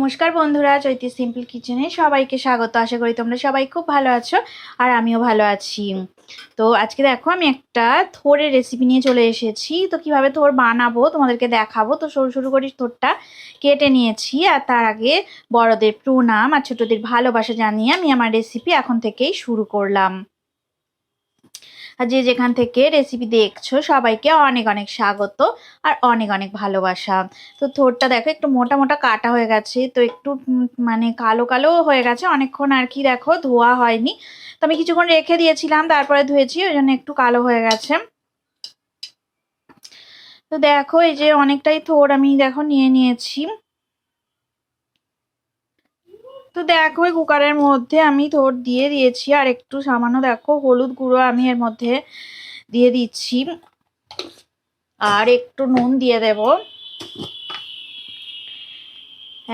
নমস্কার বন্ধুরা, চৈতি সিম্পল কিচেনে সবাইকে স্বাগত। আশা করি তোমরা সবাই খুব ভালো আছো আর আমিও ভালো আছি। তো আজকে দেখো আমি একটা থোড়ের রেসিপি নিয়ে চলে এসেছি। তো কিভাবে থোড় বানাবো তোমাদেরকে দেখাবো। তো সরু সরু করে থোড়টা কেটে নিয়েছি, আর তার আগে বড়দের প্রণাম আর ছোটদের ভালোবাসা জানিয়ে আমি আমার রেসিপি এখন থেকেই শুরু করলাম। আর যে যেখান থেকে রেসিপি দেখছো সবাইকে অনেক অনেক স্বাগত আর অনেক অনেক ভালোবাসা। তো থোড়টা দেখো একটু মোটা মোটা কাটা হয়ে গেছে, তো একটু মানে কালো কালো হয়ে গেছে অনেকক্ষণ আর কি, দেখো ধোয়া হয়নি। তো আমি কিছুক্ষণ রেখে দিয়েছিলাম, তারপরে ধুয়েছি, ওই জন্য একটু কালো হয়ে গেছে। তো দেখো এই যে অনেকটাই থোড় আমি দেখো নিয়ে নিয়েছি। তো দেখো এই কুকারের মধ্যে আমি থোড় দিয়ে দিয়েছি, আর একটু সামান্য দেখো হলুদ গুঁড়ো আমি এর মধ্যে দিয়ে দিচ্ছি, আর একটু নুন দিয়ে দেব,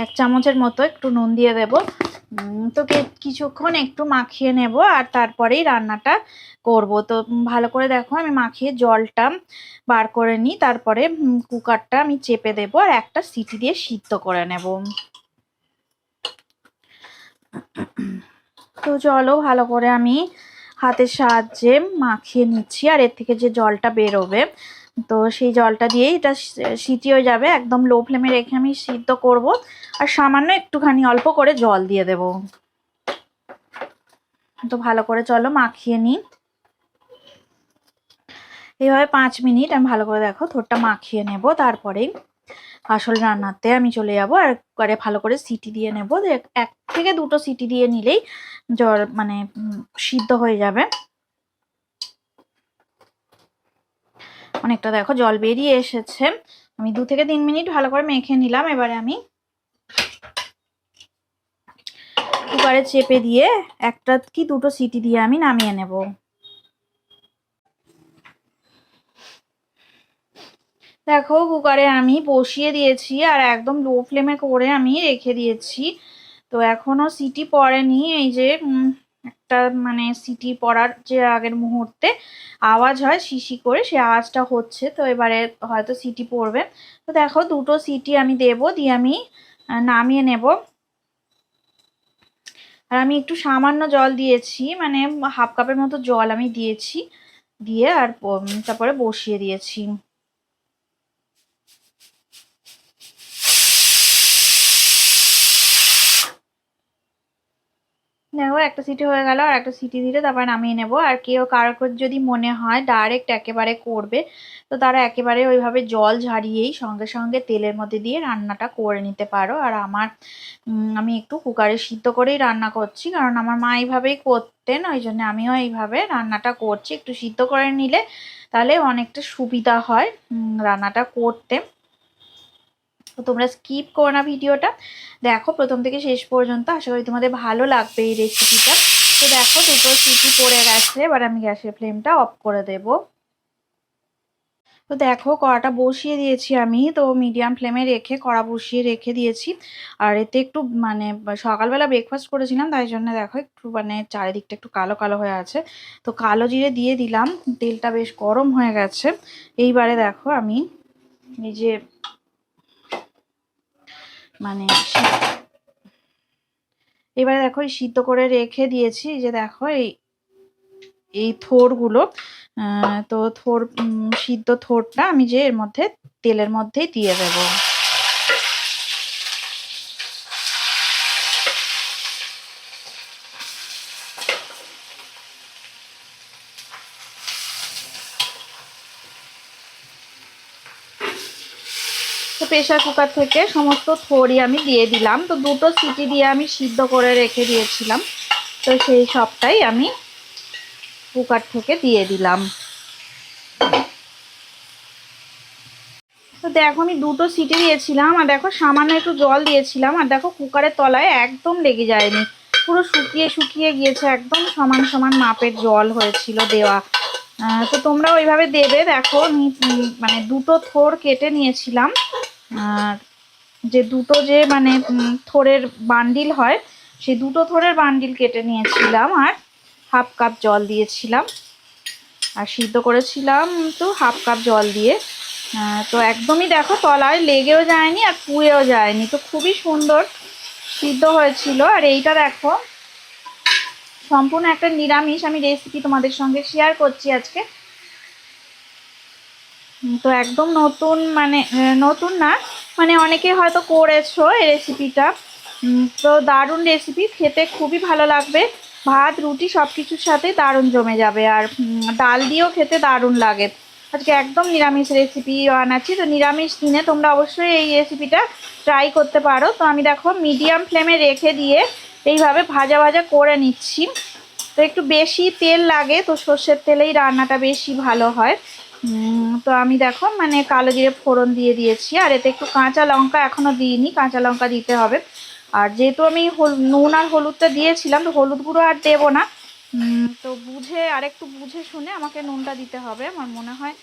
1 চামচের মতো একটু নুন দিয়ে দেব। তো কিছুক্ষণ একটু মাখিয়ে নেব আর তারপরেই রান্নাটা করব। তো ভালো করে দেখো আমি মাখিয়ে জলটা বার করে নিই, তারপরে কুকারটা আমি চেপে দেব আর একটা সিটি দিয়ে সিদ্ধ করে নেব। তো চলো ভালো করে আমি হাতের সাহায্যে মাখিয়ে নিচ্ছি, আর এর থেকে যে জলটা বেরোবে তো সেই জলটা দিয়েই এটা সিটি হয়ে যাবে। একদম লো ফ্লেমে রেখে আমি সিদ্ধ করব, আর সামান্য একটুখানি অল্প করে জল দিয়ে দেব। তো ভালো করে চলো মাখিয়ে নিই। এইভাবে 5 মিনিট আমি ভালো করে দেখো থোড়টা মাখিয়ে নেব, তারপরেই আসল রান্নাতে আমি চলে যাবো। আর করে ভালো করে সিটি দিয়ে নেব, 1 থেকে 2টো সিটি দিয়ে নিলেই জল মানে সিদ্ধ হয়ে যাবে। অনেকটা দেখো জল বেরিয়ে এসেছে। আমি 2 থেকে 3 মিনিট ভালো করে মেখে নিলাম। এবারে আমি কুকারে চেপে দিয়ে 1টা কি 2টো সিটি দিয়ে আমি নামিয়ে নেব। দেখো কুকারে আমি বসিয়ে দিয়েছি, আর একদম লো ফ্লেমে করে আমি রেখে দিয়েছি। তো এখনো সিটি পড়েনি। এই যে একটা মানে সিটি পড়ার যে আগের মুহূর্তে আওয়াজ হয় শিশি করে, সে আওয়াজটা হচ্ছে। তো এবারে হয়তো সিটি পড়বে। তো দেখো 2টো সিটি আমি দেব, দিয়ে আমি নামিয়ে নেব। আর আমি একটু সামান্য জল দিয়েছি, মানে 1/2 কাপের মতো জল আমি দিয়েছি, দিয়ে আর তারপরে বসিয়ে দিয়েছি। দেখো একটা সিটি হয়ে গেল, আর একটা সিটি দিলে তারপর নামিয়ে নেব। আর কেউ কারোর যদি মনে হয় ডাইরেক্ট একেবারে করবে, তো তারা একেবারে ওইভাবে জল ঝারিয়েই সঙ্গে সঙ্গে তেলের মধ্যে দিয়ে রান্নাটা করে নিতে পারো। আর আমি একটু কুকারে সিদ্ধ করেই রান্না করছি, কারণ আমার মা এইভাবেই করতেন, ওই জন্য আমিও এইভাবে রান্নাটা করছি। একটু সিদ্ধ করে নিলে তাহলে অনেকটা সুবিধা হয় রান্নাটা করতে। তো তোমরা স্কিপ করো না ভিডিওটা, দেখো প্রথম থেকে শেষ পর্যন্ত। আশা করি তোমাদের ভালো লাগবে এই রেসিপিটা। তো দেখো 2টো সিটি পড়ে গেছে, এবার আমি গ্যাসের ফ্লেমটা অফ করে দেব। তো দেখো কড়াটা বসিয়ে দিয়েছি আমি, তো মিডিয়াম ফ্লেমে রেখে কড়া বসিয়ে রেখে দিয়েছি। আর এতে একটু মানে সকালবেলা ব্রেকফাস্ট করেছিলাম, তাই জন্য দেখো একটু মানে চারিদিকটা একটু কালো কালো হয়ে আছে। তো কালো জিরে দিয়ে দিলাম, তেলটা বেশ গরম হয়ে গেছে। এইবারে দেখো আমি এই যে মানে এবারে দেখো সিদ্ধ করে রেখে দিয়েছি, যে দেখো এই থোড়গুলো, তো সিদ্ধ থোড়টা আমি যে এর মধ্যে তেলের মধ্যেই দিয়ে দেব। তো প্রেসার কুকার থেকে সমস্ত থোড়ই আমি দিয়ে দিলাম। তো 2টো সিটি দিয়ে আমি সিদ্ধ করে রেখে দিয়েছিলাম, তো সেই সবটাই আমি কুকার থেকে দিয়ে দিলাম। তো দেখো আমি 2টো সিটি দিয়েছিলাম, আর দেখো সামান্য একটু জল দিয়েছিলাম, আর দেখো কুকারের তলায় একদম লেগে যায়নি, পুরো শুকিয়ে শুকিয়ে গিয়েছে, একদম সমান সমান মাপের জল হয়েছিল দেওয়া। তো তোমরা ওইভাবে দেবে। দেখো আমি মানে 2টো থোড় কেটে নিয়েছিলাম, আর যে 2টো যে মানে থোড়ের বান্ডিল হয়, সেই 2টো থোড়ের বান্ডিল কেটে নিয়েছিলাম, আর 1/2 কাপ জল দিয়েছিলাম, আর সিদ্ধ করেছিলাম তো 1/2 কাপ জল দিয়ে। তো একদমই দেখো তলায় লেগেও যায়নি আর পুড়েও যায়নি, তো খুবই সুন্দর সিদ্ধ হয়েছিল। আর এইটা দেখো সম্পূর্ণ একটা নিরামিষ আমি রেসিপি তোমাদের সঙ্গে শেয়ার করছি আজকে। তো একদম নতুন, মানে নতুন না, মানে অনেকে হয়তো করেছো এই রেসিপিটা। তো দারুণ রেসিপি, খেতে খুবই ভালো লাগবে, ভাত রুটি সব কিছুর সাথে দারুণ জমে যাবে। আর ডাল দিয়েও খেতে দারুণ লাগে। আজকে একদম নিরামিষ রেসিপি বানাচ্ছি, তো নিরামিষ দিনে তোমরা অবশ্যই এই রেসিপিটা ট্রাই করতে পারো। তো আমি দেখো মিডিয়াম ফ্লেমে রেখে দিয়ে এইভাবে ভাজা ভাজা করে নিচ্ছি। তো একটু বেশি তেল লাগে, তো সর্ষের তেলেই রান্নাটা বেশি ভালো হয়। তো আমি দেখো মানে কালো জিরে ফোড়ন দিয়ে দিয়েছি, আর এতে একটু কাঁচা লঙ্কা এখনো দিইনি, কাঁচা লঙ্কা দিতে হবে। আর যেহেতু আমি নুন আর হলুদটা দিয়েছিলাম, তো হলুদ গুঁড়ো আর দেবো না। তো বুঝে, আর একটু বুঝে শুনে আমাকে নুনটা দিতে হবে আমার মনে হয়।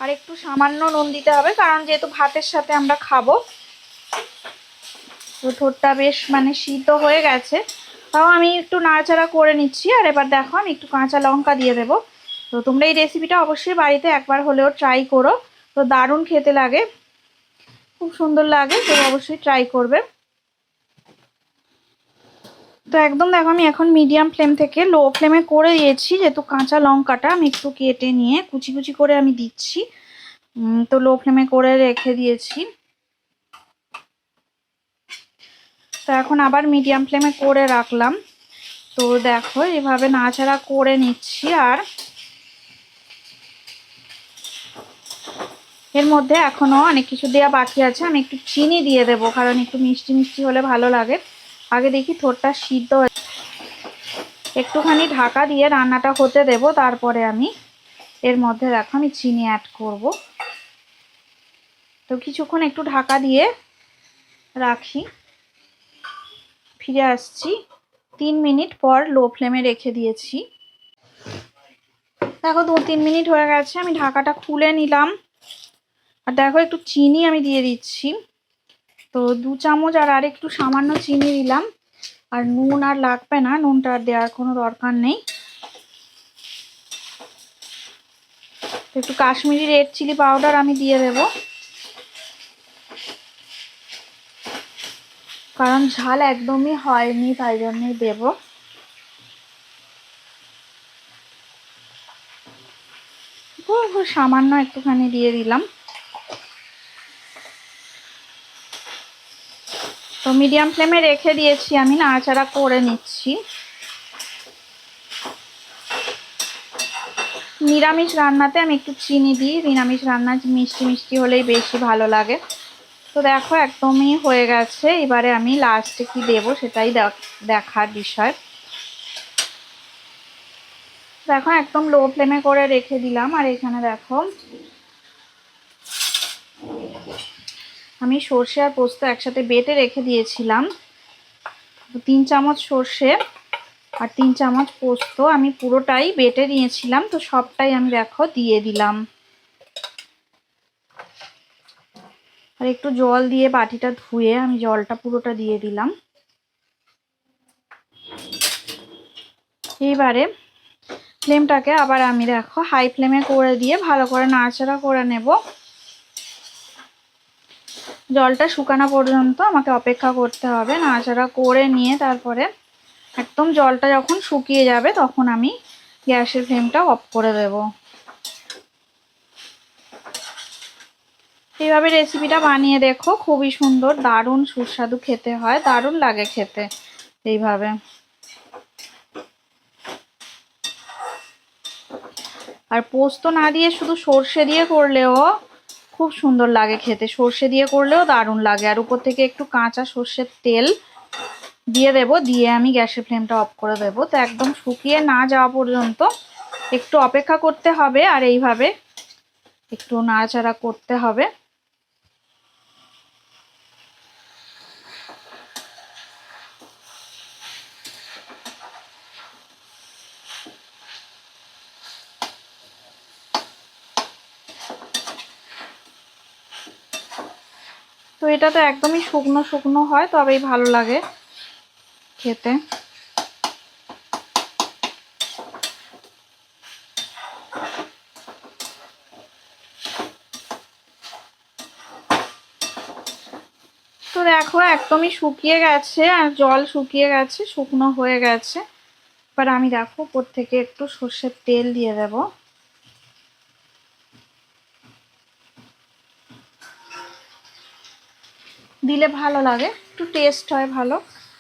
আর একটু সামান্য নুন দিতে হবে, কারণ যেহেতু ভাতের সাথে আমরা খাবো। তো থোরটা বেশ মানে সিদ্ধ হয়ে গেছে, তাও আমি একটু নাড়াচাড়া করে নিচ্ছি। আর এবার দেখো আমি একটু কাঁচা লঙ্কা দিয়ে দেবো। তো তোমরা এই রেসিপিটা অবশ্যই বাড়িতে একবার হলেও ট্রাই করো, তো দারুণ খেতে লাগে, খুব সুন্দর লাগে, তো অবশ্যই ট্রাই করবে। তো একদম দেখো আমি এখন মিডিয়াম ফ্লেম থেকে লো ফ্লেমে করে দিয়েছি, যেহেতু কাঁচা লঙ্কাটা আমি একটু কেটে নিয়ে কুচি কুচি করে আমি দিচ্ছি। তো লো ফ্লেমে করে রেখে দিয়েছি। তো এখন আবার মিডিয়াম ফ্লেমে করে রাখলাম। তো দেখো এভাবে নাড়াচাড়া করে নিচ্ছি। আর এর মধ্যে এখনো অনেক কিছু দেওয়া বাকি আছে, আমি একটু চিনি দিয়ে দেবো, কারণ একটু মিষ্টি মিষ্টি হলে ভালো লাগে। আগে দেখি থোরটা সিদ্ধ, একটুখানি ঢাকা দিয়ে রান্নাটা হতে দেব, তারপরে আমি এর মধ্যে দেখো আমি চিনি অ্যাড করব। তো কিছুক্ষণ একটু ঢাকা দিয়ে রাখি, ফিরে আসছি 3 মিনিট পর। লো ফ্লেমে রেখে দিয়েছি, দেখো 2-3 মিনিট হয়ে গেছে, আমি ঢাকাটা খুলে নিলাম। আর দেখো একটু চিনি আমি দিয়ে দিচ্ছি, তো 2 চামচ, আর একটু সামান্য চিনি দিলাম। আর নুন আর লাগবে না, নুনটা আর দেওয়ার কোনো দরকার নেই। তো একটু কাশ্মীরি রেড চিলি পাউডার আমি দিয়ে দেব, কারণ ঝাল একদমই হয়নি, তাই জন্যই দেব। সামান্য একটুখানি দিয়ে দিলাম। তো মিডিয়াম ফ্লেমে রেখে দিয়েছি, আমি নাড়াচাড়া করে নিচ্ছি। নিরামিষ রান্নাতে আমি একটু চিনি দিই, নিরামিষ রান্না মিষ্টি মিষ্টি হলেই বেশি ভালো লাগে। তো দেখো একদমই হয়ে গেছে, এবারে আমি লাস্টে কি দেব সেটাই দেখার বিষয়। দেখো একদম লো ফ্লেমে করে রেখে দিলাম। আর এখানে দেখো আমি সর্ষে আর পোস্ত একসাথে বেটে রেখে দিয়েছিলাম। 3 চামচ সর্ষে আর 3 চামচ পোস্ত আমি পুরোটাই বেটে নিয়েছিলাম, তো সবটাই আমি দেখো দিয়ে দিলাম। আর একটু জল দিয়ে বাটিটা ধুয়ে আমি জলটা পুরোটা দিয়ে দিলাম। এইবারে ফ্লেমটাকে আবার আমি দেখো হাই ফ্লেমে করে দিয়ে ভালো করে নাড়াচাড়া করে নেব। জলটা শুকানো পর্যন্ত আমাকে অপেক্ষা করতে হবে, নাড়াচাড়া করে নিয়ে তারপরে একদম জলটা যখন শুকিয়ে যাবে তখন আমি গ্যাসের ফ্লেমটা অফ করে দেব। এইভাবে রেসিপিটা বানিয়ে দেখো, খুবই সুন্দর, দারুণ সুস্বাদু খেতে হয়, দারুণ লাগে খেতে এইভাবে। আর পোস্ত না দিয়ে শুধু সর্ষে দিয়ে করলেও খুব সুন্দর লাগে খেতে, সর্ষে দিয়ে করলেও দারুণ লাগে। আর উপর থেকে একটু কাঁচা সর্ষের তেল দিয়ে দেব, দিয়ে আমি গ্যাসের ফ্লেমটা অফ করে দেব। তো একদম শুকিয়ে না যাওয়া পর্যন্ত একটু অপেক্ষা করতে হবে, আর এইভাবে একটু নাড়াচাড়া করতে হবে। তো এটা তো একদমই শুকনো শুকনো হয়, তবেই ভালো লাগে খেতে। তো তো দেখো একদমই শুকিয়ে গেছে, আর জল শুকিয়ে গেছে, শুকনো হয়ে গেছে। এবার আমি দেখো উপর থেকে একটু সর্ষের তেল দিয়ে দেব। দিলে ভালো লাগে, একটু টেস্ট হয় ভালো।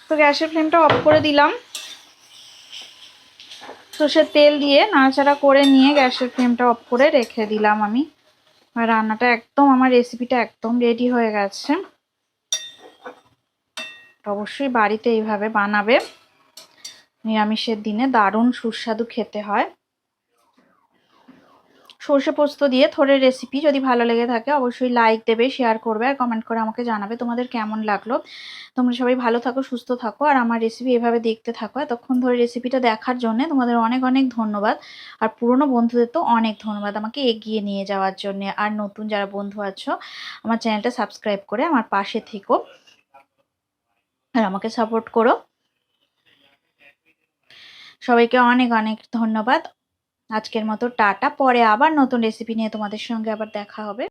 তো গ্যাসের ফ্লেমটা অফ করে দিলাম। সর্ষের তেল দিয়ে নাড়াচাড়া করে নিয়ে গ্যাসের ফ্লেমটা অফ করে রেখে দিলাম আমি। আর রান্নাটা একদম, আমার রেসিপিটা একদম রেডি হয়ে গেছে। অবশ্যই বাড়িতে এইভাবে বানাবে, নিরামিষের দিনে দারুণ সুস্বাদু খেতে হয়। সর্ষে পোস্ত দিয়ে থোড়ের রেসিপি যদি ভালো লেগে থাকে অবশ্যই লাইক দেবে, শেয়ার করবে আর কমেন্ট করে আমাকে জানাবে তোমাদের কেমন লাগলো। তোমরা সবাই ভালো থাকো, সুস্থ থাকো, আর আমার রেসিপি এভাবে দেখতে থাকো। এতক্ষণ ধরে রেসিপিটা দেখার জন্য তোমাদের অনেক অনেক ধন্যবাদ। আর পুরনো বন্ধুদের তো অনেক ধন্যবাদ আমাকে এগিয়ে নিয়ে যাওয়ার জন্য। আর নতুন যারা বন্ধু আছো আমার চ্যানেলটা সাবস্ক্রাইব করে আমার পাশে থেকো আর আমাকে সাপোর্ট করো। সবাইকে অনেক অনেক ধন্যবাদ। আজকের মতো টাটা, পরে আবার নতুন রেসিপি নিয়ে তোমাদের সঙ্গে আবার দেখা হবে।